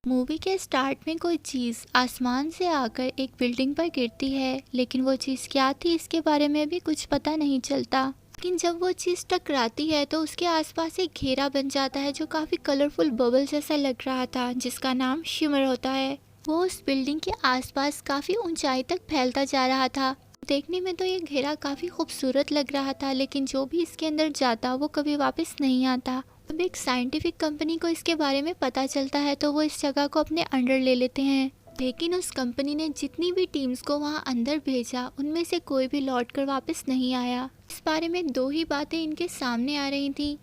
Movie के start में कोई चीज़ आसमान से आकर एक बिल्डिंग पर गिरती है, लेकिन वो चीज़ क्या थी इसके बारे में भी कुछ पता नहीं चलता। लेकिन जब वो चीज़ टकराती है तो उसके आसपास एक घेरा बन जाता है जो काफ़ी कलरफुल बबल जैसा लग रहा था, जिसका नाम शिमर होता है। वो उस बिल्डिंग के आसपास काफ़ी ऊंचाई तक फैलता जा रहा था। देखने में तो ये घेरा काफ़ी खूबसूरत लग रहा था, लेकिन जो भी इसके अंदर जाता वो कभी वापस नहीं आता। जब एक साइंटिफिक कंपनी को इसके बारे में पता चलता है तो वो इस जगह को अपने अंडर ले लेते हैं। लेकिन उस कंपनी ने जितनी भी टीम्स को वहाँ अंदर भेजा, उनमें से कोई भी लौट कर वापस नहीं आया। इस बारे में दो ही बातें इनके सामने आ रही थी।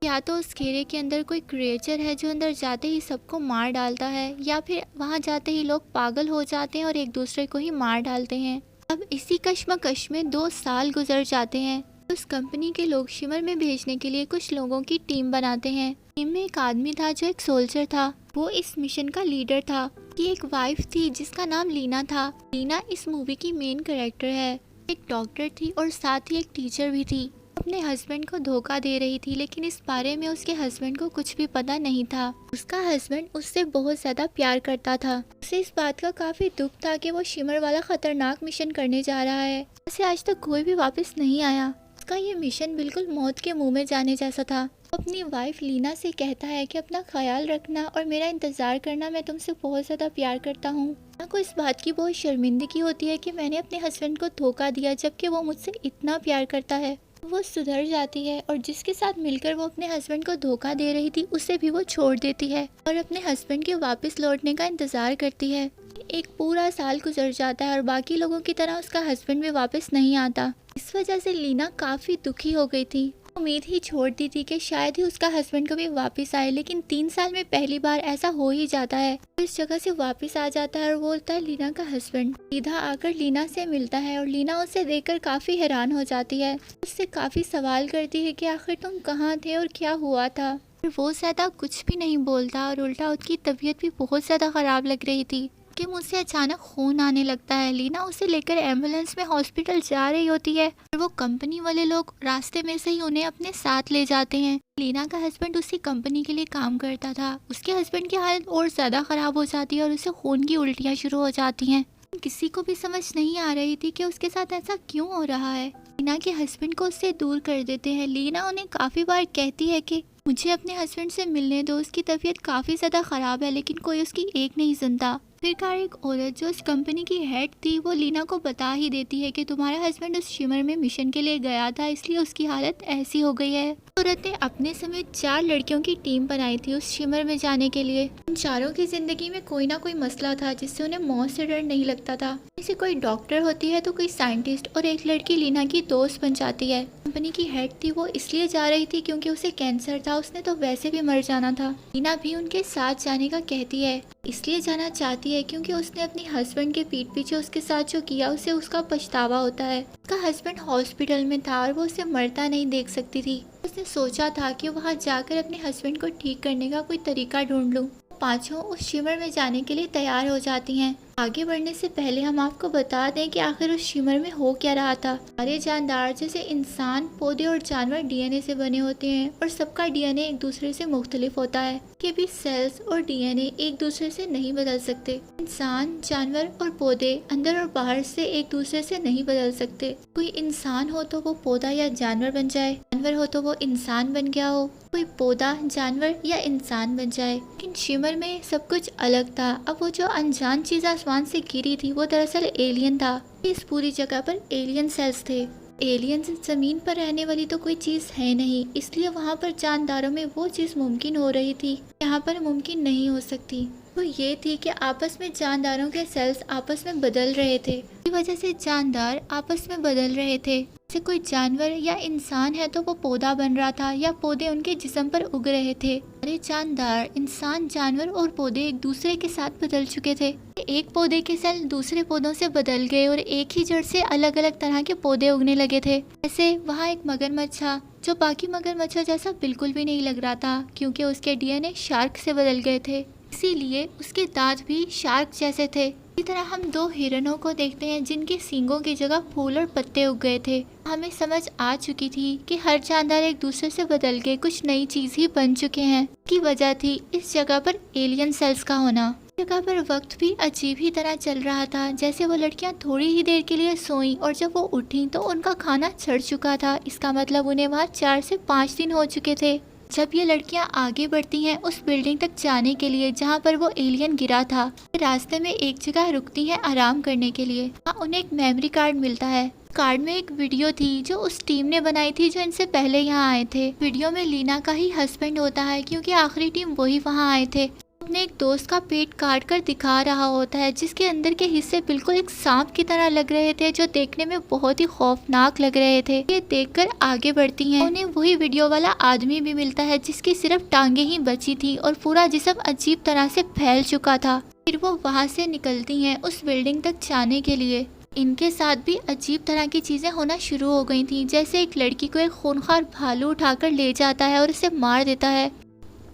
या तो उस घेरे के अंदर कोई क्रिएचर है जो अंदर जाते ही सबको मार डालता है, या फिर वहाँ जाते ही लोग पागल हो जाते हैं और एक दूसरे को ही मार डालते हैं। अब इसी कश्मकश में 2 साल गुजर जाते हैं। उस कंपनी के लोग शिमर में भेजने के लिए कुछ लोगों की टीम बनाते हैं। टीम में एक आदमी था जो एक सोल्जर था। वो इस मिशन का लीडर था। कि एक वाइफ थी जिसका नाम लीना था। लीना इस मूवी की मेन कैरेक्टर है। एक डॉक्टर थी और साथ ही एक टीचर भी थी। अपने हस्बैंड को धोखा दे रही थी, लेकिन इस बारे में उसके हस्बैंड को कुछ भी पता नहीं था। उसका हस्बैंड उससे बहुत ज्यादा प्यार करता था। उसे इस बात का काफी दुख था कि वो शिमर वाला खतरनाक मिशन करने जा रहा है। उसे आज तक कोई भी वापस नहीं आया। उसका ये मिशन बिल्कुल मौत के मुंह में जाने जैसा था। वो अपनी वाइफ लीना से कहता है कि अपना ख्याल रखना और मेरा इंतजार करना, मैं तुमसे बहुत ज्यादा प्यार करता हूँ। लीना को इस बात की बहुत शर्मिंदगी होती है कि मैंने अपने हस्बैंड को धोखा दिया, जबकि वो मुझसे इतना प्यार करता है। वो सुधर जाती है और जिसके साथ मिलकर वो अपने हस्बैंड को धोखा दे रही थी, उसे भी वो छोड़ देती है और अपने हस्बैंड के वापस लौटने का इंतजार करती है। एक पूरा साल गुजर जाता है और बाकी लोगों की तरह उसका हस्बैंड भी वापस नहीं आता। इस वजह से लीना काफी दुखी हो गई थी। उम्मीद ही छोड़ दी थी कि शायद ही उसका हस्बैंड कभी वापस आए, लेकिन 3 साल में पहली बार ऐसा हो ही जाता है। तो इस जगह से वापस आ जाता है और वो होता है लीना का हस्बैंड। सीधा आकर लीना से मिलता है और लीना उसे देखकर काफी हैरान हो जाती है। उससे काफी सवाल करती है कि आखिर तुम कहाँ थे और क्या हुआ था। वो ज्यादा कुछ भी नहीं बोलता और उल्टा उसकी तबीयत भी बहुत ज्यादा खराब लग रही थी कि मुझसे अचानक खून आने लगता है। लीना उसे लेकर एम्बुलेंस में हॉस्पिटल जा रही होती है और वो कंपनी वाले लोग रास्ते में से ही उन्हें अपने साथ ले जाते हैं। लीना का हस्बैंड उसी कंपनी के लिए काम करता था। उसके हस्बैंड की हालत और ज्यादा खराब हो जाती है और उसे खून की उल्टियाँ शुरू हो जाती हैं। किसी को भी समझ नहीं आ रही थी कि उसके साथ ऐसा क्यों हो रहा है। लीना के हस्बैंड को उससे दूर कर देते हैं। लीना उन्हें काफी बार कहती है कि मुझे अपने हस्बैंड से मिलने दो, उसकी तबीयत काफी ज्यादा खराब है, लेकिन कोई उसकी एक नहीं सुनता। फिर एक औरत जो उस कंपनी की हेड थी, वो लीना को बता ही देती है कि तुम्हारा हस्बैंड उस शिमर में मिशन के लिए गया था, इसलिए उसकी हालत ऐसी हो गई है। औरत ने अपने समेत 4 लड़कियों की टीम बनाई थी उस शिमर में जाने के लिए। उन चारों की जिंदगी में कोई ना कोई मसला था जिससे उन्हें मौत से डर नहीं लगता था। जैसे कोई डॉक्टर होती है तो कोई साइंटिस्ट, और एक लड़की लीना की दोस्त बन जाती है। कंपनी की हेड थी, वो इसलिए जा रही थी क्योंकि उसे कैंसर था, उसने तो वैसे भी मर जाना था। लीना भी उनके साथ जाने का कहती है। इसलिए जाना चाहती है क्योंकि उसने अपने हस्बैंड के पीठ पीछे उसके साथ जो किया उसे उसका पछतावा होता है। उसका हस्बैंड हॉस्पिटल में था और वो उसे मरता नहीं देख सकती थी। उसने सोचा था कि वहाँ जाकर अपने हस्बैंड को ठीक करने का कोई तरीका ढूंढ लूं। पांचों उस शिमर में जाने के लिए तैयार हो जाती हैं। आगे बढ़ने से पहले हम आपको बता दें कि आखिर उस शिमर में हो क्या रहा था। सारे जानदार जैसे इंसान, पौधे और जानवर डीएनए से बने होते हैं और सबका डीएनए एक दूसरे से मुख्तलिफ होता है। के भी सेल्स और डीएनए एक दूसरे से नहीं बदल सकते। इंसान, जानवर और पौधे अंदर और बाहर से एक दूसरे से नहीं बदल सकते। कोई इंसान हो तो वो पौधा या जानवर बन जाए, जानवर हो तो वो इंसान बन गया हो, कोई पौधा, जानवर या इंसान बन जाए। लेकिन शिमर में सब कुछ अलग था। अब वो जो अनजान चीज आसमान से गिरी थी वो दरअसल एलियन था। इस पूरी जगह पर एलियन सेल्स थे। एलियंस जमीन पर रहने वाली तो कोई चीज है नहीं, इसलिए वहाँ पर जानदारों में वो चीज मुमकिन हो रही थी यहाँ पर मुमकिन नहीं हो सकती। वो ये थी कि आपस में जानदारों के सेल्स आपस में बदल रहे थे। इसी वजह से जानदार आपस में बदल रहे थे। जैसे कोई जानवर या इंसान है तो वो पौधा बन रहा था या पौधे उनके जिस्म पर उग रहे थे। अरे जानदार, इंसान, जानवर और पौधे एक दूसरे के साथ बदल चुके थे। एक पौधे के सेल दूसरे पौधों से बदल गए और एक ही जड़ से अलग अलग तरह के पौधे उगने लगे थे। ऐसे वहाँ एक मगरमच्छ था जो बाकी मगरमच्छों जैसा बिल्कुल भी नहीं लग रहा था, क्योंकि उसके डीएनए शार्क से बदल गए थे। इसीलिए उसके दांत भी शार्क जैसे थे। इसी तरह हम दो हिरणों को देखते हैं जिनके सींगों की जगह फूल और पत्ते उग गए थे। हमें समझ आ चुकी थी कि हर जानदार एक दूसरे से बदल के कुछ नई चीज ही बन चुके हैं। की वजह थी इस जगह पर एलियन सेल्स का होना। जगह पर वक्त भी अजीब ही तरह चल रहा था, जैसे वो लड़कियां थोड़ी ही देर के लिए सोईं और जब वो उठी तो उनका खाना चढ़ चुका था। इसका मतलब उन्हें वहाँ 4 से 5 दिन हो चुके थे। जब ये लड़कियां आगे बढ़ती हैं उस बिल्डिंग तक जाने के लिए जहाँ पर वो एलियन गिरा था, रास्ते में एक जगह रुकती हैं आराम करने के लिए। वहाँ उन्हें एक मेमोरी कार्ड मिलता है। कार्ड में एक वीडियो थी जो उस टीम ने बनाई थी जो इनसे पहले यहाँ आए थे। वीडियो में लीना का ही हस्बैंड होता है क्योंकि आखिरी टीम वही वहाँ आए थे। अपने एक दोस्त का पेट काट कर दिखा रहा होता है जिसके अंदर के हिस्से बिल्कुल एक सांप की तरह लग रहे थे, जो देखने में बहुत ही खौफनाक लग रहे थे। ये देखकर आगे बढ़ती हैं। उन्हें वही वीडियो वाला आदमी भी मिलता है जिसकी सिर्फ टांगे ही बची थी और पूरा जिस्म अजीब तरह से फैल चुका था। फिर वो वहाँ से निकलती हैं उस बिल्डिंग तक जाने के लिए। इनके साथ भी अजीब तरह की चीजें होना शुरू हो गई थी, जैसे एक लड़की को एक खूंखार भालू उठाकर ले जाता है और उसे मार देता है।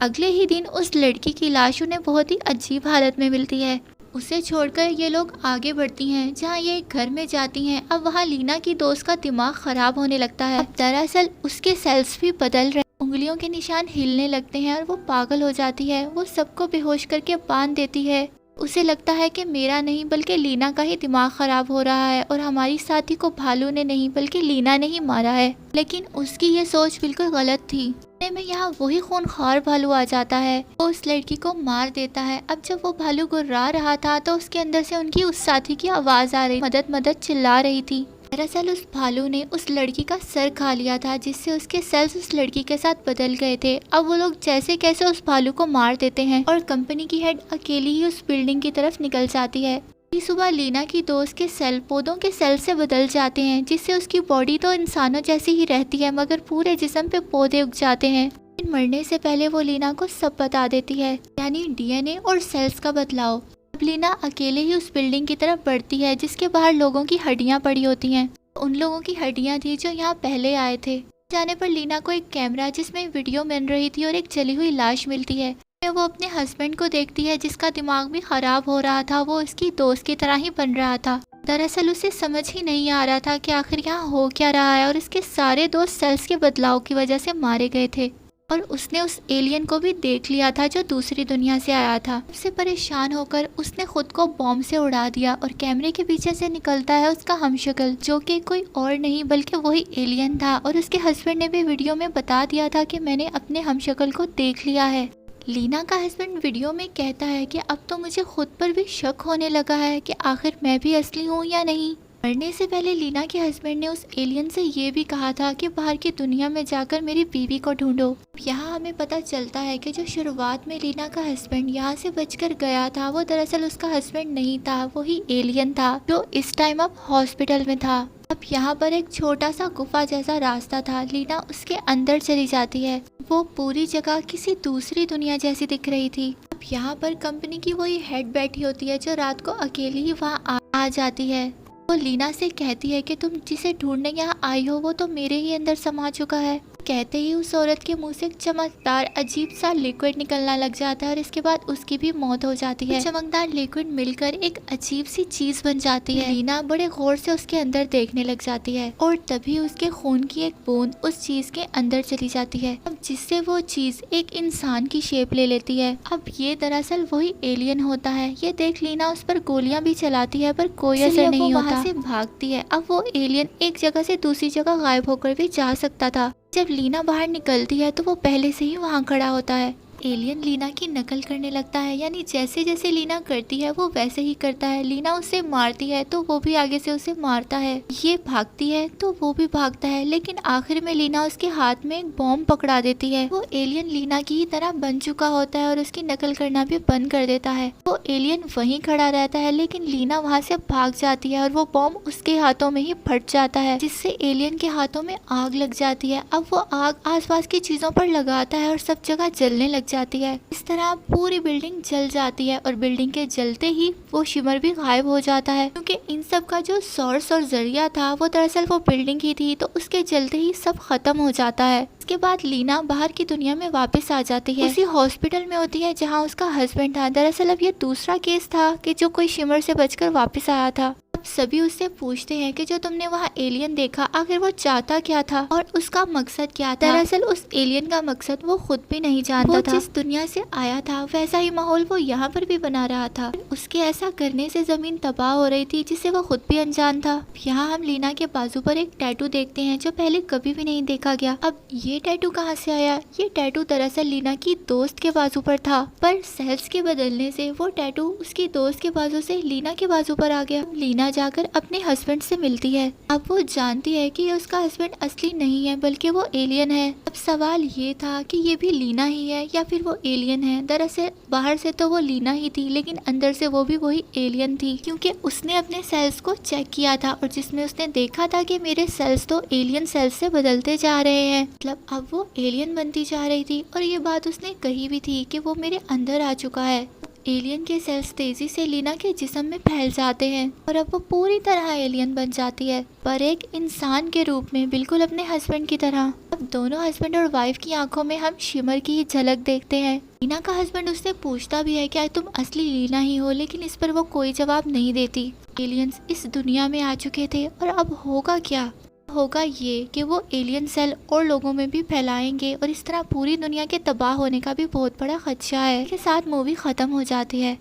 अगले ही दिन उस लड़की की लाश उन्हें बहुत ही अजीब हालत में मिलती है। उसे छोड़कर ये लोग आगे बढ़ती हैं जहाँ ये एक घर में जाती हैं। अब वहाँ लीना की दोस्त का दिमाग खराब होने लगता है। अब दरअसल उसके सेल्स भी बदल रहे, उंगलियों के निशान हिलने लगते हैं और वो पागल हो जाती है। वो सबको बेहोश करके बांध देती है। उसे लगता है कि मेरा नहीं बल्कि लीना का ही दिमाग खराब हो रहा है और हमारी साथी को भालू ने नहीं बल्कि लीना ने ही मारा है। लेकिन उसकी ये सोच बिल्कुल गलत थी। में यहाँ वही खूनखार भालू आ जाता है। वो उस लड़की को मार देता है। अब जब वो भालू गुर्रा रहा था तो उसके अंदर से उनकी उस साथी की आवाज आ रही, मदद मदद चिल्ला रही थी। दरअसल उस भालू ने उस लड़की का सर खा लिया था जिससे उसके सेल्स उस लड़की के साथ बदल गए थे। अब वो लोग जैसे कैसे उस भालू को मार देते हैं और कंपनी की हेड अकेली ही उस बिल्डिंग की तरफ निकल जाती है। सुबह लीना की दोस्त के सेल पौधों के सेल से बदल जाते हैं जिससे उसकी बॉडी तो इंसानों जैसी ही रहती है मगर पूरे जिस्म पे पौधे उग जाते हैं। मरने से पहले वो लीना को सब बता देती है, यानी डीएनए और सेल्स का बदलाव। अब लीना अकेले ही उस बिल्डिंग की तरफ बढ़ती है जिसके बाहर लोगों की हड्डियां पड़ी होती हैं। उन लोगों की हड्डियां थी जो यहाँ पहले आए थे। जाने पर लीना को एक कैमरा जिसमें वीडियो बन रही थी और एक जली हुई लाश मिलती है। वो अपने हस्बैंड को देखती है जिसका दिमाग भी खराब हो रहा था। वो उसकी दोस्त की तरह ही बन रहा था। दरअसल उसे समझ ही नहीं आ रहा था कि आखिर यहाँ हो क्या रहा है और इसके सारे दोस्त सेल्स के बदलाव की वजह से मारे गए थे। और उसने उस एलियन को भी देख लिया था जो दूसरी दुनिया से आया था। उससे परेशान होकर उसने खुद को बॉम्ब से उड़ा दिया और कैमरे के पीछे से निकलता है उसका हमशक्ल जो कि कोई और नहीं बल्कि वही एलियन था। और उसके हस्बैंड ने भी वीडियो में बता दिया था कि मैंने अपने हमशक्ल को देख लिया है। लीना का हस्बैंड वीडियो में कहता है कि अब तो मुझे खुद पर भी शक होने लगा है कि आखिर मैं भी असली हूँ या नहीं। मरने से पहले लीना के हस्बैंड ने उस एलियन से ये भी कहा था कि बाहर की दुनिया में जाकर मेरी बीवी को ढूंढो। यहाँ हमें पता चलता है कि जो शुरुआत में लीना का हस्बैंड यहाँ से बचकर गया था वो दरअसल उसका हस्बैंड नहीं था, वही एलियन था जो इस टाइम अब हॉस्पिटल में था। अब यहाँ पर एक छोटा सा गुफा जैसा रास्ता था। लीना उसके अंदर चली जाती है। वो पूरी जगह किसी दूसरी दुनिया जैसी दिख रही थी। अब यहाँ पर कंपनी की वही हेड बैठी होती है जो रात को अकेली ही वहाँ आ जाती है। वो लीना से कहती है कि तुम जिसे ढूंढने यहाँ आई हो वो तो मेरे ही अंदर समा चुका है। कहते ही उस औरत के मुंह से एक चमकदार अजीब सा लिक्विड निकलना लग जाता है और इसके बाद उसकी भी मौत हो जाती है। चमकदार लिक्विड मिलकर एक अजीब सी चीज बन जाती है। लीना बड़े गौर से उसके अंदर देखने लग जाती है और तभी उसके खून की एक बूंद उस चीज के अंदर चली जाती है। अब जिससे वो चीज एक इंसान की शेप ले लेती है। अब ये दरअसल वही एलियन होता है। ये देख लीना उस पर गोलियां भी चलाती है पर कोई असर नहीं होता। वहाँ से भागती है। अब वो एलियन एक जगह से दूसरी जगह गायब होकर भी जा सकता था। जब लीना बाहर निकलती है तो वो पहले से ही वहाँ खड़ा होता है। एलियन लीना की नकल करने लगता है, यानी जैसे जैसे लीना करती है वो वैसे ही करता है। लीना उसे मारती है तो वो भी आगे से उसे मारता है। ये भागती है तो वो भी भागता है, लेकिन आखिर में लीना उसके हाथ में एक बॉम्ब पकड़ा देती है। वो एलियन लीना की ही तरह बन चुका होता है और उसकी नकल करना भी बंद कर देता है। वो एलियन वहीं खड़ा रहता है, लेकिन लीना वहाँ से भाग जाती है और वो बॉम्ब उसके हाथों में ही फट जाता है, जिससे एलियन के हाथों में आग लग जाती है। अब वो आग आसपास की चीजों पर लगाता है और सब जगह जलने लग जाती है। इस तरह पूरी बिल्डिंग जल जाती है और बिल्डिंग के जलते ही वो शिमर भी गायब हो जाता है, क्योंकि इन सब का जो सोर्स और जरिया था वो दरअसल वो बिल्डिंग ही थी, तो उसके जलते ही सब खत्म हो जाता है। इसके बाद लीना बाहर की दुनिया में वापस आ जाती है, उसी हॉस्पिटल में होती है जहाँ उसका हस्बैंड था। दरअसल अब ये दूसरा केस था कि जो कोई शिमर से बचकर वापस आया था। अब सभी उससे पूछते हैं कि जो तुमने वहाँ एलियन देखा आखिर वो चाहता क्या था और उसका मकसद क्या था। दरअसल उस एलियन का मकसद वो खुद भी नहीं जानता था। जिस दुनिया से आया था वैसा ही माहौल वो यहाँ पर भी बना रहा था। उसके ऐसा करने से जमीन तबाह हो रही थी जिससे वो खुद भी अनजान था। यहाँ हम लीना के बाजू पर एक टैटू देखते हैं जो पहले कभी भी नहीं देखा गया। अब ये टैटू कहाँ से आया? ये टैटू दरअसल लीना की दोस्त के बाजू पर था, पर सेल्स के बदलने से वो टैटू उसकी दोस्त के बाजू से लीना के बाजू पर आ गया। लीना जाकर अपने हस्बैंड से मिलती है। अब वो जानती है कि उसका हस्बैंड असली नहीं है बल्कि वो एलियन है। अब सवाल ये था कि ये भी लीना ही है या फिर वो एलियन है। दरअसल बाहर से तो वो लीना ही थी लेकिन अंदर से वो भी वही एलियन थी, क्योंकि उसने अपने सेल्स को चेक किया था और जिसमें उसने देखा था कि मेरे सेल्स तो एलियन सेल्स से बदलते जा रहे हैं। मतलब अब वो एलियन बनती जा रही थी और ये बात उसने कही भी थी कि वो मेरे अंदर आ चुका है। एलियन के सेल्स तेजी से लीना के जिस्म में फैल जाते हैं और अब वो पूरी तरह एलियन बन जाती है, पर एक इंसान के रूप में, बिल्कुल अपने हस्बैंड की तरह। अब दोनों हस्बैंड और वाइफ की आंखों में हम शिमर की ही झलक देखते हैं। लीना का हस्बैंड उससे पूछता भी है क्या तुम असली लीना ही हो, लेकिन इस पर वो कोई जवाब नहीं देती। एलियंस इस दुनिया में आ चुके थे और अब होगा क्या? होगा ये कि वो एलियन सेल और लोगों में भी फैलाएंगे और इस तरह पूरी दुनिया के तबाह होने का भी बहुत बड़ा खदशा है। इसके साथ मूवी खत्म हो जाती है।